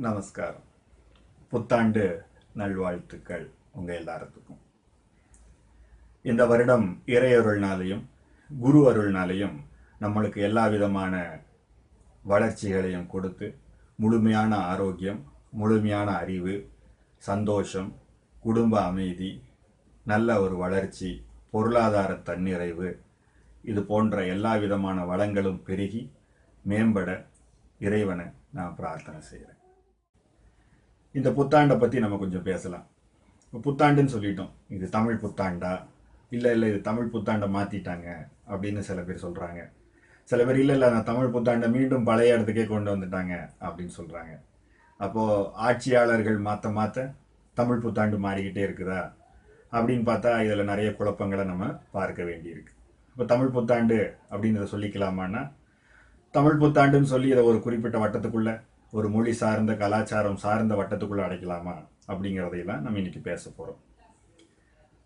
நமஸ்காரம். புத்தாண்டு நல்வாழ்த்துக்கள் உங்கள் எல்லாத்துக்கும். இந்த வருடம் இறையருள்னாலையும் குரு அருள்னாலையும் நம்மளுக்கு எல்லா விதமான வளர்ச்சிகளையும் கொடுத்து முழுமையான ஆரோக்கியம், முழுமையான அறிவு, சந்தோஷம், குடும்ப அமைதி, நல்ல ஒரு வளர்ச்சி, பொருளாதார தன்னிறைவு, இது போன்ற எல்லா விதமான வளங்களும் பெருகி மேம்பட இறைவனை நான் பிரார்த்தனை செய்கிறேன். இந்த புத்தாண்டை பற்றி நம்ம கொஞ்சம் பேசலாம். புத்தாண்டுன்னு சொல்லிட்டோம், இது தமிழ் புத்தாண்டா இல்லை இது தமிழ் புத்தாண்டை மாற்றிட்டாங்க அப்படின்னு சில பேர் சொல்கிறாங்க. சில பேர் இல்லை நான் தமிழ் புத்தாண்டை மீண்டும் பழைய இடத்துக்கே கொண்டு வந்துட்டாங்க அப்படின்னு சொல்கிறாங்க. அப்போது ஆட்சியாளர்கள் மாற்ற தமிழ் புத்தாண்டு மாறிக்கிட்டே இருக்குதா அப்படின்னு பார்த்தா இதில் நிறைய குழப்பங்களை நம்ம பார்க்க வேண்டியிருக்கு. இப்போ தமிழ் புத்தாண்டு அப்படின்றத சொல்லிக்கலாமான்னா, தமிழ் புத்தாண்டுன்னு சொல்லி இதை ஒரு குறிப்பிட்ட வட்டத்துக்குள்ளே, ஒரு மொழி சார்ந்த கலாச்சாரம் சார்ந்த வட்டத்துக்குள்ளே அடைக்கலாமா அப்படிங்கிறதையெல்லாம் நம்ம இன்னைக்கு பேச போகிறோம்.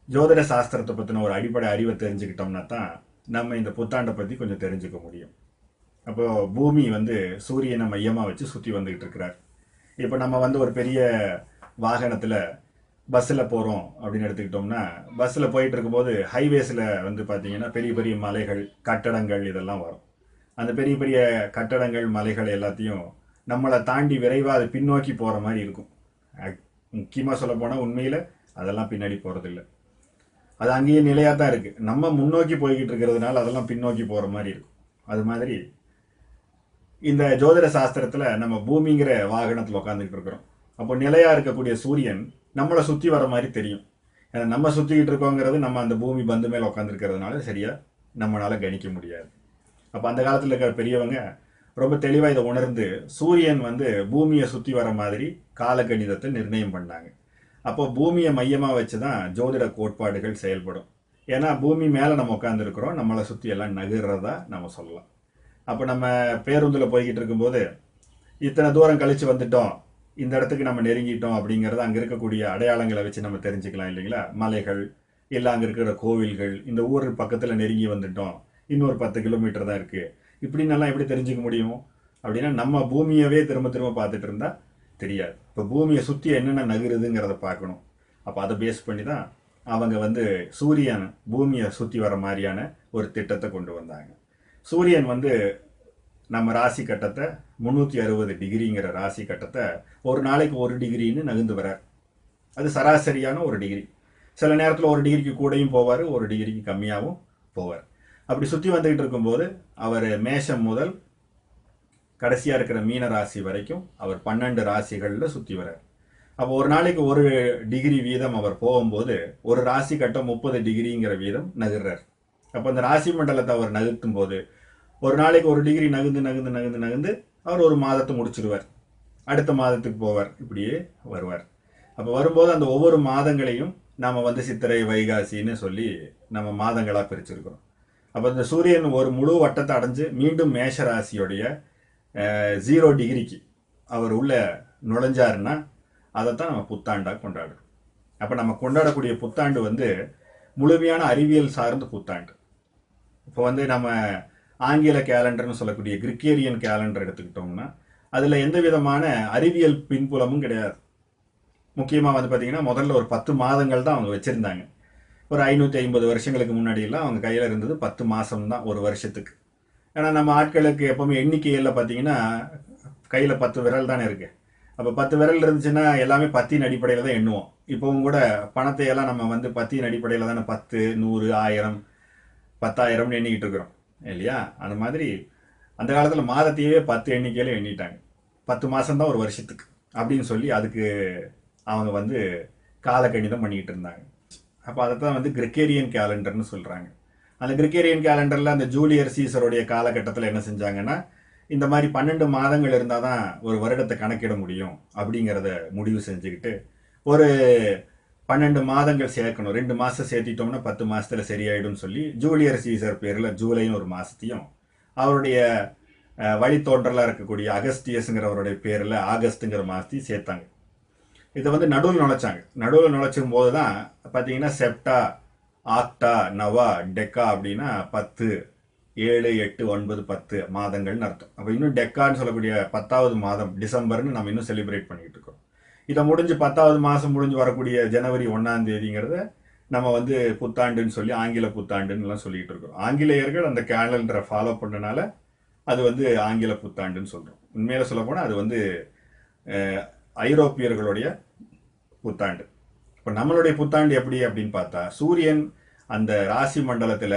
ஜோதிட சாஸ்திரத்தை பற்றின ஒரு அடிப்படை அறிவை தெரிஞ்சுக்கிட்டோம்னா தான் நம்ம இந்த புத்தாண்டை பற்றி கொஞ்சம் தெரிஞ்சுக்க முடியும். அப்போது பூமி சூரியனை மையமாக வச்சு சுற்றி வந்துக்கிட்டு இருக்கிறார். இப்போ நம்ம ஒரு பெரிய வாகனத்தில் பஸ்ஸில் போகிறோம் அப்படின்னு எடுத்துக்கிட்டோம்னா, பஸ்ஸில் போயிட்டு இருக்கும்போது ஹைவேஸில் பார்த்தீங்கன்னா பெரிய பெரிய மலைகள், கட்டடங்கள் இதெல்லாம் வரும். அந்த பெரிய பெரிய கட்டடங்கள், மலைகள் எல்லாத்தையும் நம்மளை தாண்டி விரைவாக அது பின்னோக்கி போகிற மாதிரி இருக்கும். முக்கியமாக சொல்ல போனால் உண்மையில் அதெல்லாம் பின்னாடி போகிறதில்ல, அது அங்கேயே நிலையாக தான் இருக்குது. நம்ம முன்னோக்கி போய்கிட்டு இருக்கிறதுனால அதெல்லாம் பின்னோக்கி போகிற மாதிரி இருக்கும். அது மாதிரி இந்த ஜோதிட சாஸ்திரத்தில் நம்ம பூமிங்கிற வாகனத்தில் உட்காந்துக்கிட்டு இருக்கிறோம். அப்போ நிலையாக இருக்கக்கூடிய சூரியன் நம்மளை சுற்றி வர மாதிரி தெரியும். ஏன்னா நம்ம சுற்றிக்கிட்டு இருக்கோங்கிறது நம்ம அந்த பூமி பந்து மேலே உட்காந்துருக்கிறதுனால சரியாக நம்மளால் கணிக்க முடியாது. அப்போ அந்த காலத்தில் இருக்கிற பெரியவங்க ரொம்ப தெளிவாக இதை உணர்ந்து சூரியன் பூமியை சுற்றி வர மாதிரி காலகணிதத்தை நிர்ணயம் பண்ணாங்க. அப்போ பூமியை மையமாக வச்சு தான் ஜோதிட கோட்பாடுகள் செயல்படும். ஏன்னா பூமி மேலே நம்ம உட்காந்துருக்கிறோம், நம்மளை சுற்றி எல்லாம் நகர்றதா நம்ம சொல்லலாம். அப்போ நம்ம பேருந்தில் போய்கிட்டு இருக்கும்போது இத்தனை தூரம் கழித்து வந்துட்டோம், இந்த இடத்துக்கு நம்ம நெருங்கிட்டோம் அப்படிங்கிறத அங்கே இருக்கக்கூடிய அடையாளங்களை வச்சு நம்ம தெரிஞ்சுக்கலாம் இல்லைங்களா. மலைகள் இல்லை, அங்கே இருக்கிற கோவில்கள், இந்த ஊர் பக்கத்தில் நெருங்கி வந்துட்டோம், இன்னொரு 10 கிலோமீட்டர் தான் இருக்குது, இப்படின்னெல்லாம் எப்படி தெரிஞ்சுக்க முடியும் அப்படின்னா நம்ம பூமியவே திரும்ப திரும்ப பார்த்துட்டு இருந்தா தெரியாது. இப்போ பூமியை சுற்றி என்னென்ன நகருதுங்கிறத பார்க்கணும். அப்போ அதை பேஸ் பண்ணி தான் அவங்க சூரியன் பூமியை சுற்றி வர மாதிரியான ஒரு திட்டத்தை கொண்டு வந்தாங்க. சூரியன் நம்ம ராசி கட்டத்தை 360 டிகிரிங்கிற ராசி கட்டத்தை ஒரு நாளைக்கு 1 டிகிரின்னு நகர்ந்து வரார். அது சராசரியான 1 டிகிரி. சில நேரத்தில் 1 டிகிரிக்கு கூடயும் போவார், 1 டிகிரிக்கு கம்மியாகவும் போவார். அப்படி சுற்றி வந்துக்கிட்டு இருக்கும்போது அவர் மேஷம் முதல் கடைசியாக இருக்கிற மீன ராசி வரைக்கும் அவர் 12 ராசிகளில் சுற்றி வர்றார். அப்போ ஒரு நாளைக்கு 1 டிகிரி வீதம் அவர் போகும்போது ஒரு ராசி கட்டம் 30 டிகிரிங்கிற வீதம் நகர்றார். அப்போ அந்த ராசி மண்டலத்தை அவர் நகர்த்தும் போது ஒரு நாளைக்கு 1 டிகிரி நகர்ந்து அவர் ஒரு மாதத்தை முடிச்சிடுவார், அடுத்த மாதத்துக்கு போவார், இப்படியே வருவார். அப்போ வரும்போது அந்த ஒவ்வொரு மாதங்களையும் நாம் சித்திரை வைகாசின்னு சொல்லி நம்ம மாதங்களாக பிரிச்சிருக்கிறோம். அப்போ இந்த சூரியன் ஒரு முழு வட்டத்தை அடைஞ்சு மீண்டும் மேஷ ராசியோடைய 0 டிகிரிக்கு அவர் உள்ள நுழைஞ்சாருன்னா அதைத்தான் நம்ம புத்தாண்டாக கொண்டாடுறோம். அப்போ நம்ம கொண்டாடக்கூடிய புத்தாண்டு முழுமையான அறிவியல் சார்ந்த புத்தாண்டு. இப்போ நம்ம ஆங்கில கேலண்டர்னு சொல்லக்கூடிய கிரிகேரியன் கேலண்டர் எடுத்துக்கிட்டோம்னா அதில் எந்த விதமான அறிவியல் பின்புலமும் கிடையாது. முக்கியமாக பார்த்தீங்கன்னா முதல்ல ஒரு 10 மாதங்கள் தான் அவங்க வச்சுருந்தாங்க. ஒரு 550 வருஷங்களுக்கு முன்னாடியெல்லாம் அவங்க கையில் இருந்தது 10 மாதம் தான் ஒரு வருஷத்துக்கு. ஏன்னா நம்ம ஆட்களுக்கு எப்போவுமே எண்ணிக்கையில் பார்த்தீங்கன்னா கையில் 10 விரல் தானே இருக்குது. அப்போ 10 விரல் இருந்துச்சுன்னா எல்லாமே பத்தின் அடிப்படையில் தான் எண்ணுவோம். இப்போவும் கூட பணத்தையெல்லாம் நம்ம பத்தின் அடிப்படையில் தானே 10, 100, 1000, 10,000 எண்ணிக்கிட்டு இருக்கிறோம் இல்லையா. அந்த மாதிரி அந்த காலத்தில் மாதத்தையே 10 எண்ணிக்கையில் எண்ணிட்டாங்க. 10 மாதம் தான் ஒரு வருஷத்துக்கு அப்படின்னு சொல்லி அதுக்கு அவங்க காலக்கணிதம் பண்ணிக்கிட்டு இருந்தாங்க. அப்போ அதை தான் கிரிகேரியன் கேலண்டர்னு சொல்கிறாங்க. அந்த கிரிகேரியன் கேலண்டரில் அந்த ஜூலியர் சீசருடைய காலகட்டத்தில் என்ன செஞ்சாங்கன்னா, இந்த மாதிரி 12 மாதங்கள் இருந்தால் தான் ஒரு வருடத்தை கணக்கிட முடியும் அப்படிங்கிறத முடிவு செஞ்சுக்கிட்டு ஒரு 12 மாதங்கள் சேர்க்கணும், 2 மாதம் சேர்த்திட்டோம்னா 10 மாதத்தில் சரியாயிடும்னு சொல்லி ஜூலியர் சீசர் பேரில் ஜூலைன்னு ஒரு மாதத்தையும் அவருடைய வழித்தோன்றலாக இருக்கக்கூடிய அகஸ்டியஸுங்கிறவருடைய பேரில் ஆகஸ்ட்டுங்கிற மாதத்தையும் சேர்த்தாங்க. இதை நடுவில் நுழைச்சாங்க. நடுவில் நுழைச்சும் போது தான் பார்த்தீங்கன்னா செப்டா, ஆக்டா, நவா, டெக்கா அப்படின்னா 10, 7, 8, 9, 10 மாதங்கள்னு அர்த்தம். அப்போ இன்னும் டெக்கான்னு சொல்லக்கூடிய 10வது மாதம் டிசம்பர்னு நம்ம இன்னும் செலிப்ரேட் பண்ணிட்டு இருக்கோம். இதை முடிஞ்சு 10வது மாதம் முடிஞ்சு வரக்கூடிய ஜனவரி 1ஆம் தேதிங்கிறத நம்ம வந்து புத்தாண்டுன்னு சொல்லி ஆங்கில புத்தாண்டுன்னு எல்லாம் சொல்லிட்டு இருக்கோம். ஆங்கிலேயர்கள் அந்த கேலண்டரை ஃபாலோ பண்ணனால அது வந்து ஆங்கில புத்தாண்டுன்னு சொல்றோம். உண்மையில சொல்ல போனா அது வந்து ஐரோப்பியர்களுடைய புத்தாண்டு. இப்போ நம்மளுடைய புத்தாண்டு எப்படி அப்படின்னு பார்த்தா, சூரியன் அந்த ராசி மண்டலத்துல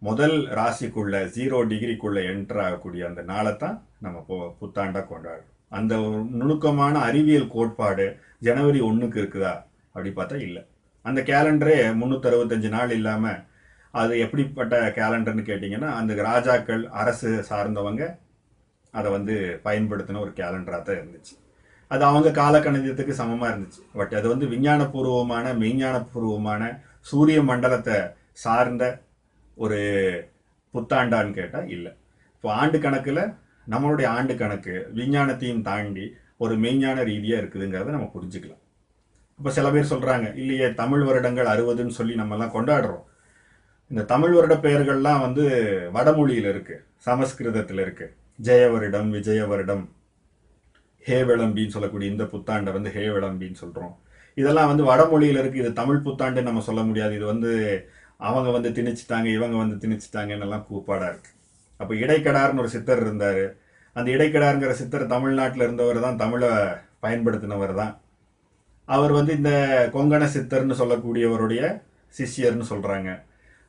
முதல் ராசிக்குள்ள 0 டிகிரிக்குள்ள என்டர் ஆகக்கூடிய அந்த நாளை தான் நம்ம புத்தாண்டா கொண்டாடுறோம். அந்த நுணுக்கமான அறிவியல் கோட்பாடு ஜனவரி 1க்கு இருக்குதா அப்படி பார்த்தா இல்லை. அந்த கேலண்டரே 365 நாள் இல்லாம அது எப்படிப்பட்ட கேலண்டர்னு கேட்டிங்கன்னா, அந்த ராஜாக்கள் அரசு சார்ந்தவங்க அதை வந்து பயன்படுத்தின ஒரு கேலண்டராக தான் இருந்துச்சு. அது அவங்க காலக்கணிதத்துக்கு சமமாக இருந்துச்சு. பட் அது வந்து விஞ்ஞானபூர்வமான மெய்ஞானபூர்வமான சூரிய மண்டலத்தை சார்ந்த ஒரு புத்தாண்டான்னு கேட்டால் இல்லை. இப்போ ஆண்டு கணக்கில் நம்மளுடைய ஆண்டு கணக்கு விஞ்ஞானத்தையும் தாண்டி ஒரு மெய்ஞான ரீதியாக இருக்குதுங்கிறத நம்ம புரிஞ்சுக்கலாம். இப்போ சில பேர் சொல்கிறாங்க, இல்லையே தமிழ் வருடங்கள் 60ன்னு சொல்லி நம்மெல்லாம் கொண்டாடுறோம். இந்த தமிழ் வருட பெயர்கள்லாம் வந்து வடமொழியில் இருக்கு, சமஸ்கிருதத்தில் இருக்கு. ஜெய வருடம், விஜய வருடம், ஹே விளம்பின்னு சொல்லக்கூடிய இந்த புத்தாண்டை வந்து ஹே விளம்பின்னு சொல்கிறோம். இதெல்லாம் வந்து வடமொழியில் இருக்கு. இது தமிழ் புத்தாண்டு நம்ம சொல்ல முடியாது. இது வந்து அவங்க வந்து திணிச்சிட்டாங்க, இவங்க வந்து திணிச்சிட்டாங்கன்னு எல்லாம் கூப்பாடா இருக்கு. அப்போ இடைக்கடார்னு ஒரு சித்தர் இருந்தார். அந்த இடைக்கடாருங்கிற சித்தர் தமிழ்நாட்டில் இருந்தவர் தான், தமிழை பயன்படுத்தினவர் தான். அவர் வந்து இந்த கொங்கண சித்தர்னு சொல்லக்கூடியவருடைய சிஷ்யர்னு சொல்றாங்க.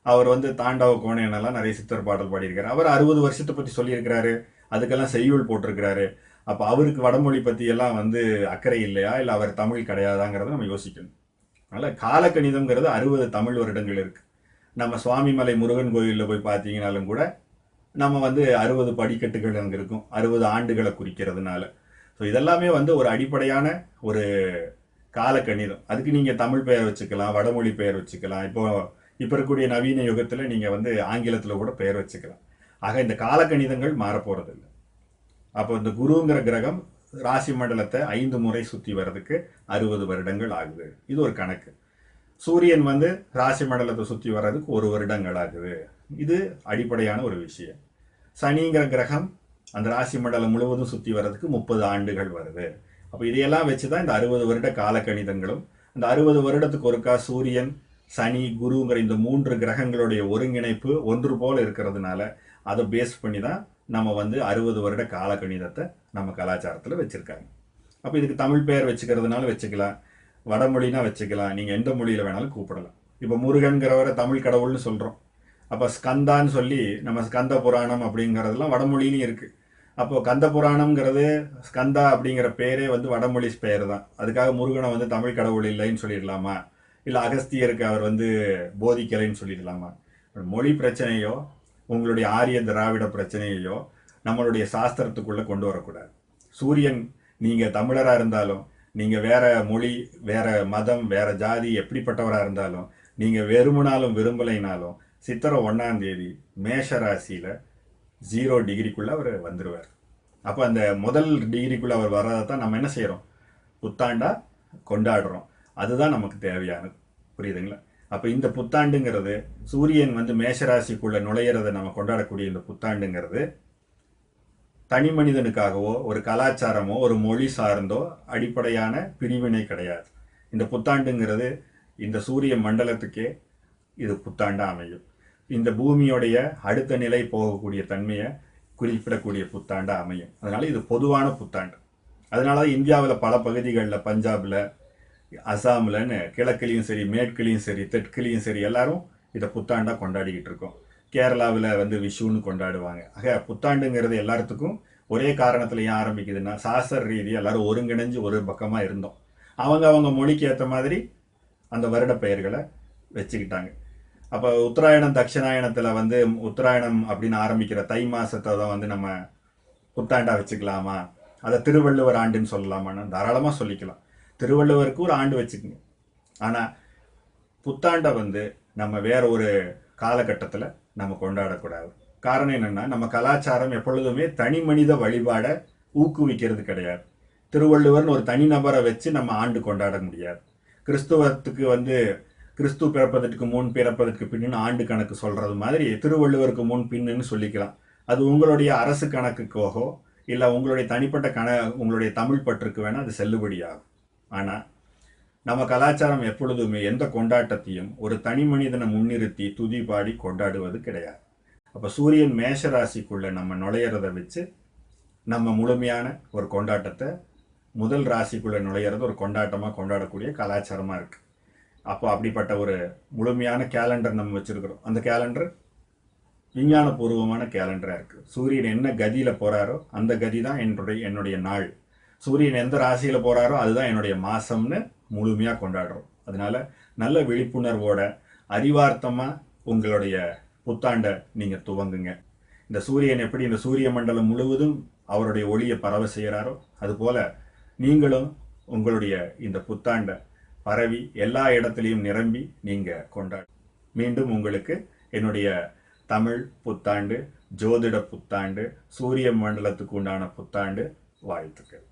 அவர் வந்து தாண்டவ கோணையனெல்லாம் நிறைய சித்தர் பாடல் பாடியிருக்காரு. அவர் 60 வருஷத்தை பற்றி சொல்லியிருக்கிறாரு, அதுக்கெல்லாம் செய்யுள் போட்டிருக்கிறாரு. அப்போ அவருக்கு வடமொழி பற்றி எல்லாம் வந்து அக்கறை இல்லையா, இல்லை அவர் தமிழ் கிடையாதாங்கிறத நம்ம யோசிக்கணும். அதனால் காலக்கணிதம்ங்கிறது 60 தமிழ் வருடங்கள் இருக்கு. நம்ம சுவாமிமலை முருகன் கோயிலில் போய் பார்த்தீங்கன்னாலும் கூட நம்ம வந்து 60 படிக்கட்டுகள் அங்கே இருக்கும், 60 ஆண்டுகளை குறிக்கிறதுனால. ஸோ இதெல்லாமே வந்து ஒரு அடிப்படையான ஒரு காலக்கணிதம். அதுக்கு நீங்கள் தமிழ் பெயர் வச்சுக்கலாம், வடமொழி பெயர் வச்சுக்கலாம். இப்போ இருக்கக்கூடிய நவீன யுகத்தில் நீங்கள் வந்து ஆங்கிலத்தில் கூட பெயர் வச்சுக்கலாம். ஆக இந்த காலக்கணிதங்கள் மாறப்போறதில்லை. அப்போ இந்த குருங்கிற கிரகம் ராசி மண்டலத்தை 5 முறை சுற்றி வர்றதுக்கு 60 வருடங்கள் ஆகுது. இது ஒரு கணக்கு. சூரியன் வந்து ராசி மண்டலத்தை சுற்றி வர்றதுக்கு 1 வருடங்கள் ஆகுது. இது அடிப்படையான ஒரு விஷயம். சனிங்கிற கிரகம் அந்த ராசி மண்டலம் முழுவதும் சுற்றி வர்றதுக்கு 30 ஆண்டுகள் வருது. அப்போ இதையெல்லாம் வச்சு தான் இந்த 60 வருட காலக்கணிதங்களும். அந்த 60 வருடத்துக்கு ஒருக்கா சூரியன், சனி, குருங்கிற இந்த 3 கிரகங்களுடைய ஒருங்கிணைப்பு ஒன்று போல இருக்கிறதுனால அதை பேஸ் பண்ணி தான் நம்ம வந்து 60 வருட காலக்கணிதத்தை நம்ம கலாச்சாரத்தில் வச்சுருக்காங்க. அப்போ இதுக்கு தமிழ் பெயர் வச்சுக்கிறதுனால வச்சுக்கலாம், வடமொழினா வச்சுக்கலாம், நீங்கள் எந்த மொழியில் வேணாலும் கூப்பிடலாம். இப்போ முருகன்கிறவரை தமிழ் கடவுள்னு சொல்கிறோம். அப்போ ஸ்கந்தான்னு சொல்லி நம்ம ஸ்கந்த புராணம் அப்படிங்கிறதுலாம் வடமொழியிலையும் இருக்குது. அப்போ கந்த புராணம்ங்கிறது ஸ்கந்தா அப்படிங்கிற பேரே வந்து வடமொழி பெயர் தான். அதுக்காக முருகனை வந்து தமிழ் கடவுள் இல்லைன்னு சொல்லிடலாமா, இல்லை அகஸ்தியருக்கு அவர் வந்து போதிக்கலைன்னு சொல்லிடலாமா? மொழி பிரச்சனையோ உங்களுடைய ஆரிய திராவிட பிரச்சனையோ நம்மளுடைய சாஸ்திரத்துக்குள்ளே கொண்டு வரக்கூடாது. சூரியன் நீங்கள் தமிழராக இருந்தாலும், நீங்கள் வேற மொழி, வேற மதம், வேற ஜாதி, எப்படிப்பட்டவராக இருந்தாலும், நீங்கள் வெறுமனாலும் விரும்பலைனாலும் சித்திரை 1ஆம் தேதி மேஷ ராசியில் 0 டிகிரிக்குள்ளே அவர் வந்துடுவார். அப்போ அந்த முதல் டிகிரிக்குள்ளே அவர் வர்றதை தான் நம்ம என்ன செய்கிறோம், புத்தாண்டா கொண்டாடுறோம். அதுதான் நமக்கு தேவையானது. புரியுதுங்களா? அப்போ இந்த புத்தாண்டுங்கிறது சூரியன் வந்து மேஷராசிக்குள்ளே நுழையிறதை நம்ம கொண்டாடக்கூடிய இந்த புத்தாண்டுங்கிறது தனி மனிதனுக்காகவோ ஒரு கலாச்சாரமோ ஒரு மொழி சார்ந்தோ அடிப்படையான பிரிவினை கிடையாது. இந்த புத்தாண்டுங்கிறது இந்த சூரிய மண்டலத்துக்கே இது புத்தாண்டா அமையும். இந்த பூமியோடைய அடுத்த நிலை போகக்கூடிய தன்மையை குறிப்பிடக்கூடிய புத்தாண்டா அமையும். அதனால இது பொதுவான புத்தாண்டு. அதனால இந்தியாவில் பல பகுதிகளில், பஞ்சாபில், அசாம்லன்னு கிழக்குலையும் சரி, மேற்குலையும் சரி, தெற்குலையும் சரி, எல்லாரும் இதை புத்தாண்டா கொண்டாடிக்கிட்டு இருக்கோம். கேரளாவில் வந்து விஷுன்னு கொண்டாடுவாங்க. ஆக புத்தாண்டுங்கிறது எல்லாத்துக்கும் ஒரே காரணத்தில் ஏன் ஆரம்பிக்குதுன்னா, சாஸ்திர ரீதியாக எல்லாரும் ஒருங்கிணைஞ்சு ஒரு பக்கமாக இருந்தோம். அவங்க மொழிக்கு ஏற்ற மாதிரி அந்த வருட பெயர்களை வச்சுக்கிட்டாங்க. அப்போ உத்தராயணம், தட்சிணாயணத்தில் வந்து உத்தராயணம் அப்படின்னு ஆரம்பிக்கிற தை மாசத்தை தான் வந்து நம்ம புத்தாண்டா வச்சுக்கலாமா, அதை திருவள்ளுவர் ஆண்டுன்னு சொல்லலாமான்னு தாராளமாக சொல்லிக்கலாம். திருவள்ளுவருக்கு ஒரு ஆண்டு வச்சுக்கோங்க. ஆனால் புத்தாண்டை வந்து நம்ம வேற ஒரு காலகட்டத்தில் நம்ம கொண்டாடக்கூடாது. காரணம் என்னென்னா, நம்ம கலாச்சாரம் எப்பொழுதுமே தனி மனித வழிபாடை ஊக்குவிக்கிறது கிடையாது. திருவள்ளுவர்னு ஒரு தனிநபரை வச்சு நம்ம ஆண்டு கொண்டாட முடியாது. கிறிஸ்துவத்துக்கு வந்து கிறிஸ்து பிறப்பதற்கு முன் பிறப்பதற்கு பின்னு ஆண்டு கணக்கு சொல்றது மாதிரி திருவள்ளுவருக்கு முன் பின்னுன்னு சொல்லிக்கலாம். அது உங்களுடைய அரசு கணக்குக்கோகோ இல்லை உங்களுடைய தனிப்பட்ட உங்களுடைய தமிழ் பற்றுக்கு வேணால் அது செல்லுபடியாகும். ஆனால் நம்ம கலாச்சாரம் எப்பொழுதுமே எந்த கொண்டாட்டத்தையும் ஒரு தனி மனிதனை முன்னிறுத்தி துதி பாடி கொண்டாடுவது கிடையாது. அப்போ சூரியன் மேஷ ராசிக்குள்ள நம்ம நுழையிறத வச்சு நம்ம முழுமையான ஒரு கொண்டாட்டத்தை முதல் ராசிக்குள்ள நுழையிறது ஒரு கொண்டாட்டமாக கொண்டாடக்கூடிய கலாச்சாரமாக இருக்குது. அப்போ அப்படிப்பட்ட ஒரு முழுமையான கேலண்டர் நம்ம வச்சுருக்கிறோம். அந்த கேலண்டர் விஞ்ஞானபூர்வமான கேலண்டராக இருக்குது. சூரியன் என்ன கதியில் போகிறாரோ அந்த கதி தான் என்னுடைய நாள். சூரியன் எந்த ராசியில் போகிறாரோ அதுதான் என்னுடைய மாதம்னு முழுமையாக கொண்டாடுறோம். அதனால நல்ல விழிப்புணர்வோட அறிவார்த்தமாக உங்களுடைய புத்தாண்டை நீங்கள் துவங்குங்க. இந்த சூரியன் எப்படி இந்த சூரிய மண்டலம் முழுவதும் அவருடைய ஒளியை பரவ செய்கிறாரோ அதுபோல் நீங்களும் உங்களுடைய இந்த புத்தாண்டை பரவி எல்லா இடத்துலையும் நிரம்பி நீங்கள் கொண்டாடு. மீண்டும் உங்களுக்கு என்னுடைய தமிழ் புத்தாண்டு, ஜோதிட புத்தாண்டு, சூரிய மண்டலத்துக்கு உண்டான புத்தாண்டு வாழ்த்துக்கள்.